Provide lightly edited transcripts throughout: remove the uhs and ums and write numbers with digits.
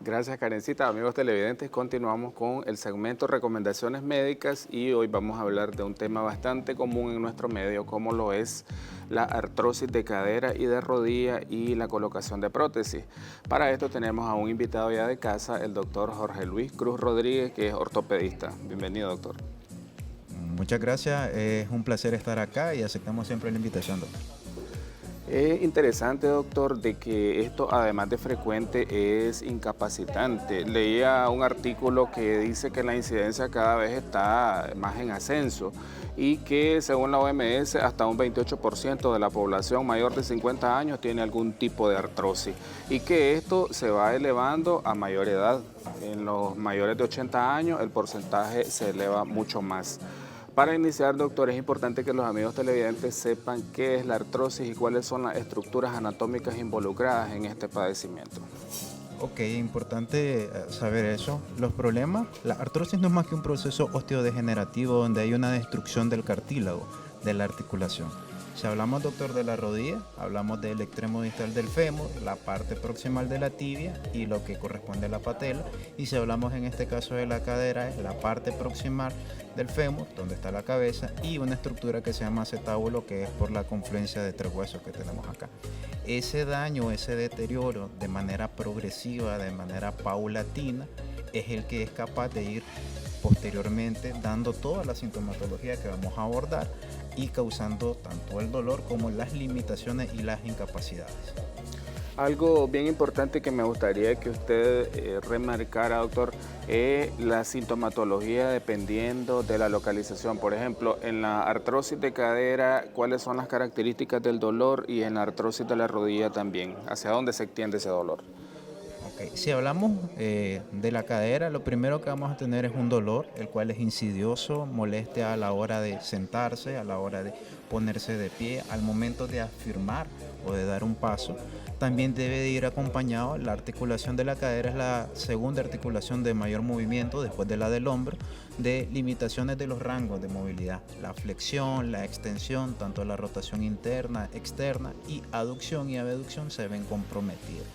Gracias, Karencita. Amigos televidentes, continuamos con el segmento Recomendaciones Médicas y hoy vamos a hablar de un tema bastante común en nuestro medio, como lo es la artrosis de cadera y de rodilla y la colocación de prótesis. Para esto tenemos a un invitado ya de casa, el doctor Jorge Luis Cruz Rodríguez, que es ortopedista. Bienvenido, doctor. Muchas gracias, es un placer estar acá y aceptamos siempre la invitación, doctor. Es interesante, doctor, de que esto, además de frecuente, es incapacitante. Leía un artículo que dice que la incidencia cada vez está más en ascenso y que, según la OMS, hasta un 28% de la población mayor de 50 años tiene algún tipo de artrosis y que esto se va elevando a mayor edad. En los mayores de 80 años el porcentaje se eleva mucho más. Para iniciar, doctor, es importante que los amigos televidentes sepan qué es la artrosis y cuáles son las estructuras anatómicas involucradas en este padecimiento. Ok, importante saber eso. Los problemas, la artrosis no es más que un proceso osteodegenerativo donde hay una destrucción del cartílago, de la articulación. Si hablamos, doctor, de la rodilla, hablamos del extremo distal del fémur, la parte proximal de la tibia y lo que corresponde a la patela. Y si hablamos en este caso de la cadera, es la parte proximal del fémur, donde está la cabeza, y una estructura que se llama acetábulo, que es por la confluencia de tres huesos que tenemos acá. Ese daño, ese deterioro de manera progresiva, de manera paulatina, es el que es capaz de ir posteriormente dando toda la sintomatología que vamos a abordar y causando tanto el dolor como las limitaciones y las incapacidades. Algo bien importante que me gustaría que usted remarcara, doctor, es la sintomatología dependiendo de la localización. Por ejemplo, en la artrosis de cadera, ¿cuáles son las características del dolor? Y en la artrosis de la rodilla también, ¿hacia dónde se extiende ese dolor? Okay. Si hablamos de la cadera, lo primero que vamos a tener es un dolor, el cual es insidioso, molestia a la hora de sentarse, a la hora de ponerse de pie, al momento de afirmar o de dar un paso. También debe de ir acompañado, la articulación de la cadera es la segunda articulación de mayor movimiento después de la del hombro, de limitaciones de los rangos de movilidad, la flexión, la extensión, tanto la rotación interna, externa y aducción y abducción se ven comprometidas.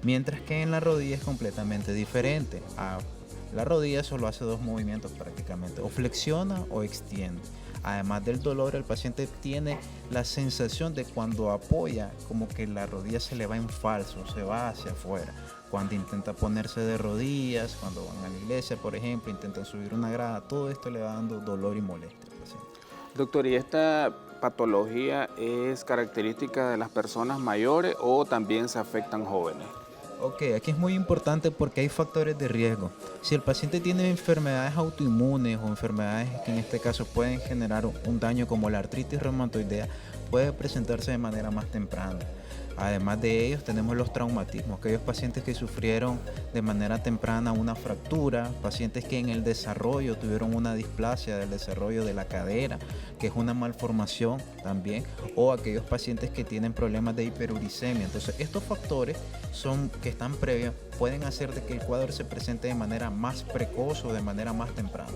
Mientras que en la rodilla es completamente diferente. La rodilla solo hace dos movimientos prácticamente, o flexiona o extiende. Además del dolor, el paciente tiene la sensación de cuando apoya, como que la rodilla se le va en falso, se va hacia afuera. Cuando intenta ponerse de rodillas, cuando van a la iglesia, por ejemplo, intentan subir una grada, todo esto le va dando dolor y molestia al paciente. Doctor, ¿y esta patología es característica de las personas mayores o también se afectan jóvenes? Ok, aquí es muy importante porque hay factores de riesgo. Si el paciente tiene enfermedades autoinmunes o enfermedades que en este caso pueden generar un daño como la artritis reumatoidea, puede presentarse de manera más temprana. Además de ellos tenemos los traumatismos, aquellos pacientes que sufrieron de manera temprana una fractura, pacientes que en el desarrollo tuvieron una displasia del desarrollo de la cadera, que es una malformación también, o aquellos pacientes que tienen problemas de hiperuricemia. Entonces estos factores que están previos pueden hacer de que el cuadro se presente de manera más precoz o de manera más temprana.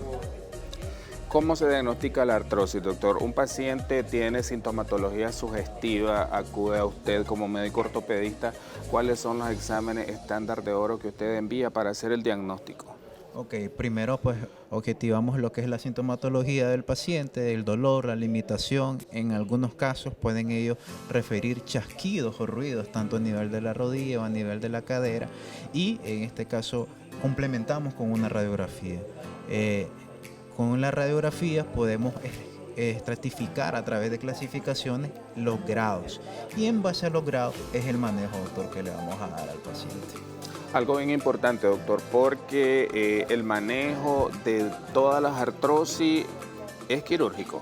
¿Cómo se diagnostica la artrosis, doctor? Un paciente tiene sintomatología sugestiva, acude a usted como médico ortopedista. ¿Cuáles son los exámenes estándar de oro que usted envía para hacer el diagnóstico? Ok, primero pues objetivamos lo que es la sintomatología del paciente, el dolor, la limitación. En algunos casos pueden ellos referir chasquidos o ruidos tanto a nivel de la rodilla o a nivel de la cadera y en este caso complementamos con una radiografía. Con la radiografía podemos estratificar a través de clasificaciones los grados y en base a los grados es el manejo, doctor, que le vamos a dar al paciente. Algo bien importante, doctor, porque el manejo de todas las artrosis es quirúrgico.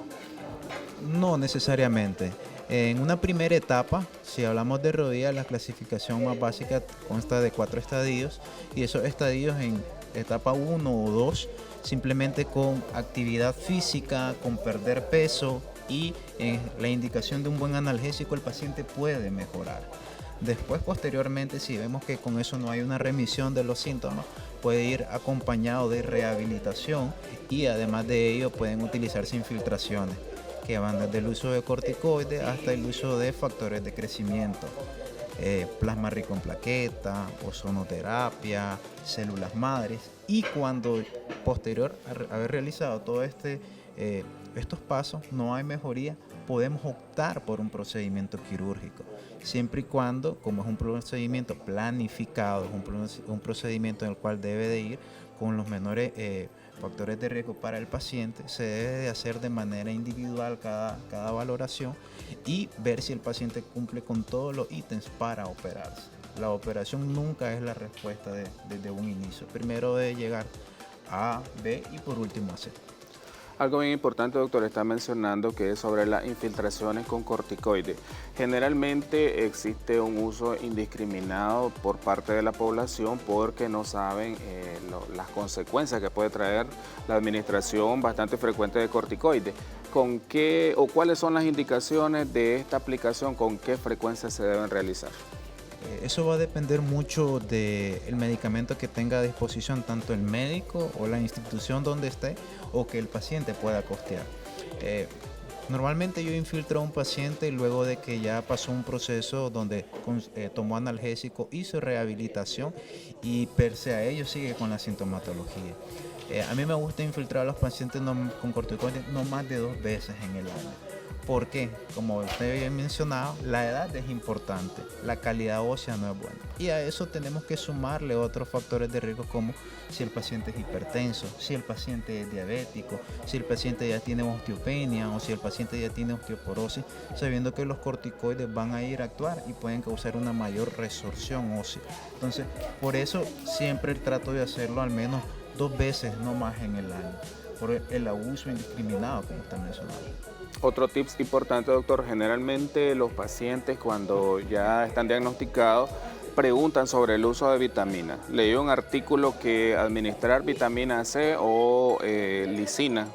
No necesariamente. En una primera etapa, si hablamos de rodilla, la clasificación más básica consta de 4 estadios y esos estadios en etapa 1 o 2 simplemente con actividad física, con perder peso y la indicación de un buen analgésico el paciente puede mejorar. Después, posteriormente, si vemos que con eso no hay una remisión de los síntomas, puede ir acompañado de rehabilitación y además de ello pueden utilizarse infiltraciones que van desde el uso de corticoides hasta el uso de factores de crecimiento. plasma rico en plaqueta, ozonoterapia, células madres. Y cuando posterior a haber realizado todo estos pasos no hay mejoría, podemos optar por un procedimiento quirúrgico, siempre y cuando, como es un procedimiento planificado, es un procedimiento en el cual debe de ir con los menores factores de riesgo para el paciente, se debe de hacer de manera individual cada valoración y ver si el paciente cumple con todos los ítems para operarse. La operación nunca es la respuesta desde un inicio. Primero debe llegar a B y por último a C. Algo bien importante, doctor, está mencionando que es sobre las infiltraciones con corticoides. Generalmente existe un uso indiscriminado por parte de la población porque no saben las consecuencias que puede traer la administración bastante frecuente de corticoides. ¿Con qué o cuáles son las indicaciones de esta aplicación? ¿Con qué frecuencia se deben realizar? Eso va a depender mucho del medicamento que tenga a disposición tanto el médico o la institución donde esté o que el paciente pueda costear. Normalmente yo infiltro a un paciente luego de que ya pasó un proceso donde tomó analgésico, hizo rehabilitación y pese a ello sigue con la sintomatología. A mí me gusta infiltrar a los pacientes con corticoides no más de 2 veces en el año. ¿Por qué? Como usted había mencionado, la edad es importante, la calidad ósea no es buena. Y a eso tenemos que sumarle otros factores de riesgo como si el paciente es hipertenso, si el paciente es diabético, si el paciente ya tiene osteopenia o si el paciente ya tiene osteoporosis, sabiendo que los corticoides van a ir a actuar y pueden causar una mayor resorción ósea. Entonces, por eso siempre trato de hacerlo al menos 2 veces, no más en el año, por el abuso indiscriminado, como usted mencionaba. Otro tips importante, doctor, generalmente los pacientes cuando ya están diagnosticados preguntan sobre el uso de vitaminas. Leí un artículo que administrar vitamina C o lisina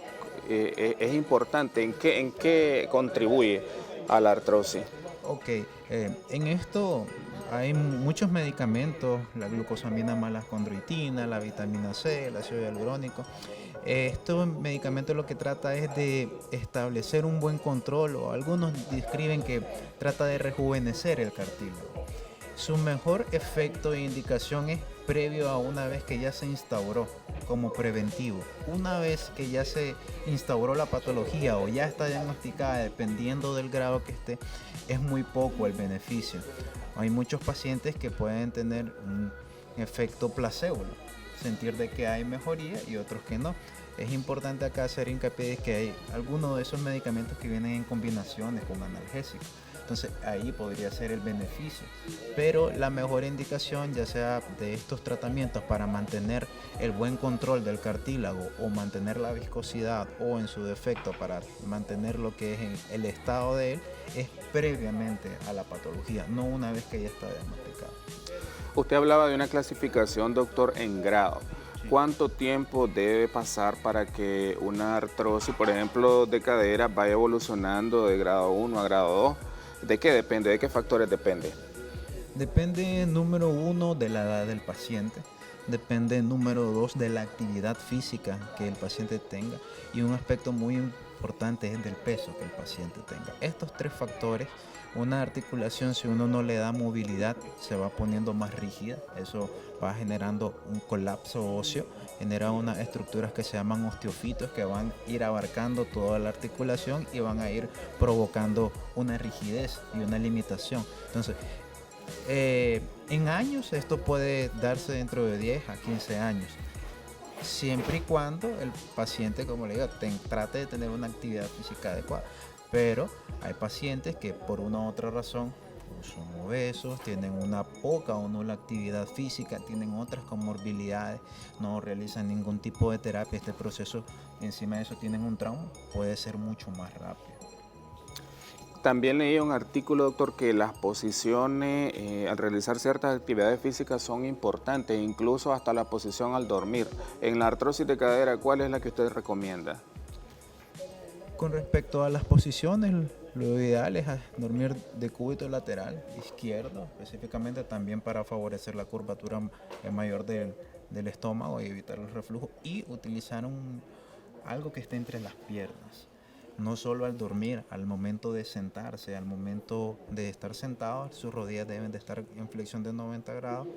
es importante. ¿En qué contribuye a la artrosis? Ok, en esto hay muchos medicamentos, la glucosamina malacondroitina, la vitamina C, el ácido hialurónico. Estos medicamentos lo que trata es de establecer un buen control o algunos describen que trata de rejuvenecer el cartílago. Su mejor efecto e indicación es previo a una vez que ya se instauró como preventivo. Una vez que ya se instauró la patología o ya está diagnosticada, dependiendo del grado que esté, es muy poco el beneficio. Hay muchos pacientes que pueden tener un efecto placebo, ¿no? Sentir de que hay mejoría y otros que no. Es importante acá hacer hincapié de que hay algunos de esos medicamentos que vienen en combinaciones con analgésicos. Entonces ahí podría ser el beneficio. Pero la mejor indicación, ya sea de estos tratamientos para mantener el buen control del cartílago o mantener la viscosidad o en su defecto para mantener lo que es el estado de él, es previamente a la patología, no una vez que ya está diagnosticado. Usted hablaba de una clasificación, doctor, en grado. ¿Cuánto tiempo debe pasar para que una artrosis, por ejemplo, de cadera, vaya evolucionando de grado 1 a grado 2? ¿De qué depende? ¿De qué factores depende? Depende, número 1, de la edad del paciente. Depende, número 2, de la actividad física que el paciente tenga. Y un aspecto muy importante es del peso que el paciente tenga. Estos 3 factores, una articulación, si uno no le da movilidad, se va poniendo más rígida. Eso va generando un colapso óseo, genera unas estructuras que se llaman osteofitos que van a ir abarcando toda la articulación y van a ir provocando una rigidez y una limitación. Entonces, en años esto puede darse dentro de 10 a 15 años, siempre y cuando el paciente, como le digo, trate de tener una actividad física adecuada. Pero hay pacientes que por una u otra razón son obesos, tienen una poca o nula actividad física, tienen otras comorbilidades, no realizan ningún tipo de terapia. Este proceso, encima de eso, tienen un trauma, puede ser mucho más rápido. También leí un artículo, doctor, que las posiciones al realizar ciertas actividades físicas son importantes, incluso hasta la posición al dormir. En la artrosis de cadera, ¿cuál es la que usted recomienda? Con respecto a las posiciones, lo ideal es dormir de cúbito lateral izquierdo, específicamente también para favorecer la curvatura mayor del estómago y evitar el reflujo, y utilizar algo que esté entre las piernas. no solo al dormir, al momento de sentarse, al momento de estar sentado, sus rodillas deben de estar en flexión de 90 grados,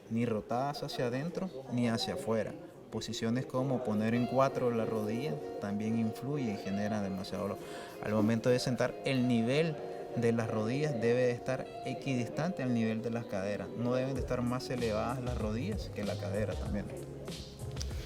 ni rotadas hacia adentro ni hacia afuera. Posiciones como poner en cuatro la rodilla también influye y genera demasiado dolor. Al momento de sentar, el nivel de las rodillas debe de estar equidistante al nivel de las caderas. No deben de estar más elevadas las rodillas que la cadera también.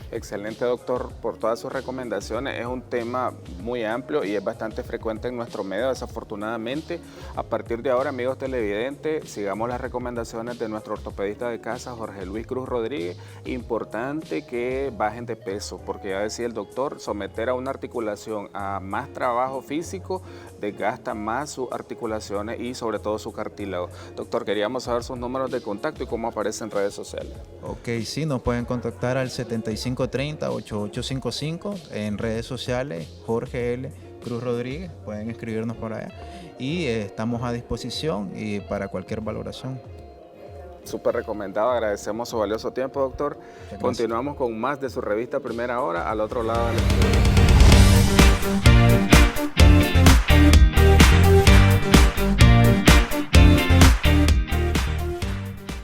Excelente, doctor, por todas sus recomendaciones. Es un tema muy amplio y es bastante frecuente en nuestro medio, desafortunadamente. A partir de ahora, amigos televidentes, sigamos las recomendaciones de nuestro ortopedista de casa, Jorge Luis Cruz Rodríguez. Importante que bajen de peso, porque ya decía el doctor, someter a una articulación a más trabajo físico desgasta más sus articulaciones y sobre todo su cartílago. Doctor, queríamos saber sus números de contacto y cómo aparecen en redes sociales. Ok, sí, nos pueden contactar al 7530-8855 en redes sociales, Jorge L. Cruz Rodríguez, pueden escribirnos por allá y estamos a disposición y para cualquier valoración. Súper recomendado, agradecemos su valioso tiempo, doctor. Continuamos con más de su revista Primera Hora al otro lado del estudio.